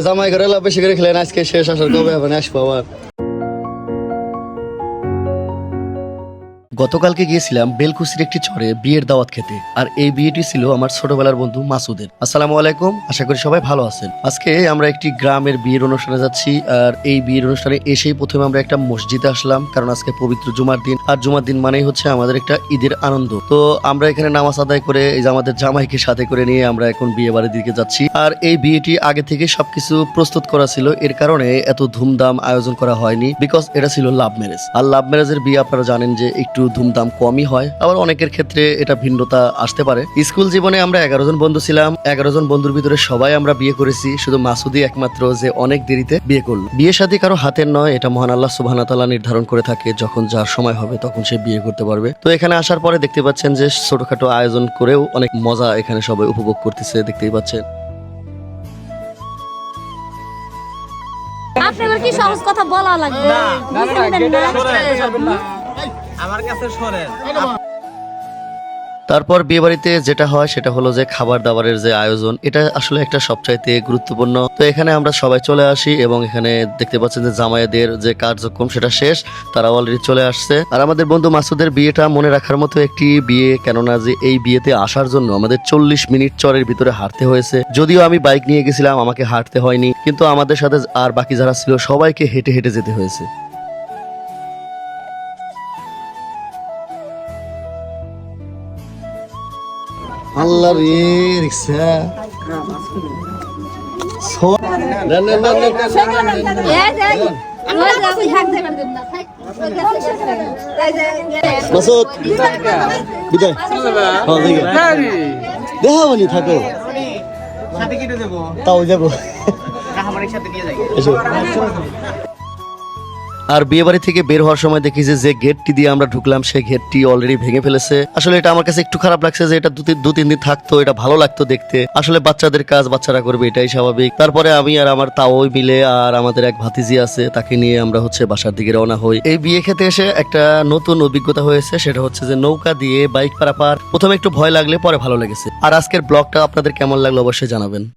জামাই করে বেশি করে খেলেন, আজকে শেষ, আসার কবে হবে না, আসবো আবার। গতকালকে গিয়েছিলাম বেলকুচির একটি চরে বিয়ের দাওয়াত খেতে, আর এই বিয়েটি ছিল আমার ছোটবেলার বন্ধু মাসুদের। আসসালামু আলাইকুম, আশা করি সবাই ভালো আছেন। আজকে আমরা একটি গ্রামের বিয়ের অনুষ্ঠানে যাচ্ছি, আর এই বিয়ের অনুষ্ঠানে এসেই প্রথমে আমরা একটা মসজিদে আসলাম, কারণ আজকে পবিত্র জুমার দিন, আর জুমার দিন মানেই হচ্ছে আমাদের একটা ঈদের আনন্দ। তো আমরা এখানে নামাজ আদায় করে এই যে আমাদের জামাইকে সাথে করে নিয়ে আমরা এখন বিয়ে বাড়ির দিকে যাচ্ছি। আর এই বিয়েটি আগে থেকে সবকিছু প্রস্তুত করা ছিল, এর কারণে এত ধুমধাম আয়োজন করা হয়নি, বিকজ এটা ছিল লাভ ম্যারেজ। আর লাভ ম্যারেজের বিয়ে আপনারা জানেন যে একটু ধুমধাম কমই হয়, আবার অনেকের ক্ষেত্রে এটা ভিন্নতা আসতে পারে। স্কুল জীবনে আমরা 11 জন বন্ধু ছিলাম, 11 জন বন্ধুর ভিতরে সবাই আমরা বিয়ে করেছি, শুধু মাসুদি একমাত্র যে অনেক দেরিতে বিয়ে করলো। বিয়ে শাদী কারো হাতের নয়, এটা মহান আল্লাহ সুবহানাহু ওয়া তাআলা নির্ধারণ করে থাকে, যখন যার সময় হবে তখন সে বিয়ে করতে পারবে। তো এখানে আসার পরে দেখতে পাচ্ছেন যে ছোটখাটো আয়োজন করেও অনেক মজা এখানে সবাই উপভোগ করতেছে, দেখতেই পাচ্ছেন। আপনার কি সহজ কথা বলা লাগবে আমার কাছে শোনেন। তারপর বিয়ে বাড়িতে যেটা হয় সেটা হলো যে খাবার দাবারের যে আয়োজন, এটা আসলে একটা সবচাইতে গুরুত্বপূর্ণ। তো এখানে আমরা সবাই চলে আসি এবং এখানে দেখতে পাচ্ছেন যে জামাইদের যে কার্যক্রম সেটা শেষ, তারা অলরেডি চলে আসছে। আর আমাদের বন্ধু মাসুদের বিয়েটা মনে রাখার মতো একটি বিয়ে, কেননা যে এই বিয়েতে আসার জন্য আমাদের 40 মিনিট চরের ভিতরে হাঁটতে হয়েছে। যদিও আমি বাইক নিয়ে গেছিলাম, আমাকে হাঁটতে হয়নি, কিন্তু আমাদের সাথে আর বাকি যারা ছিল সবাইকে হেঁটে হেঁটে যেতে হয়েছে। আল্লাহ রে রিক্সা দেখাবনি থাকো, তাও যাবো। আর বিয়ে বাড়ি থেকে বের হওয়ার সময় দেখি যে গেটটি দিয়ে আমরা ঢুকলাম সেই গেটটি অলরেডি ভেঙে ফেলেছে। আসলে এটা আমার কাছে একটু খারাপ লাগছে যে এটা দু তিন দিন থাকতো, এটা ভালো লাগতো দেখতে। আসলে বাচ্চাদের কাজ বাচ্চারা করবে, এটাই স্বাভাবিক। তারপরে আমি আর আমার তাওই মিলে আর আমাদের এক ভাতিজি আছে, তাকে নিয়ে আমরা হচ্ছে বাসার দিকে রওনা হই। এই বিয়ে খেতে এসে একটা নতুন অভিজ্ঞতা হয়েছে, সেটা হচ্ছে যে নৌকা দিয়ে বাইক পারাপার। প্রথমে একটু ভয় লাগলে পরে ভালো লেগেছে। আর আজকের ব্লগটা আপনাদের কেমন লাগলো অবশ্যই জানাবেন।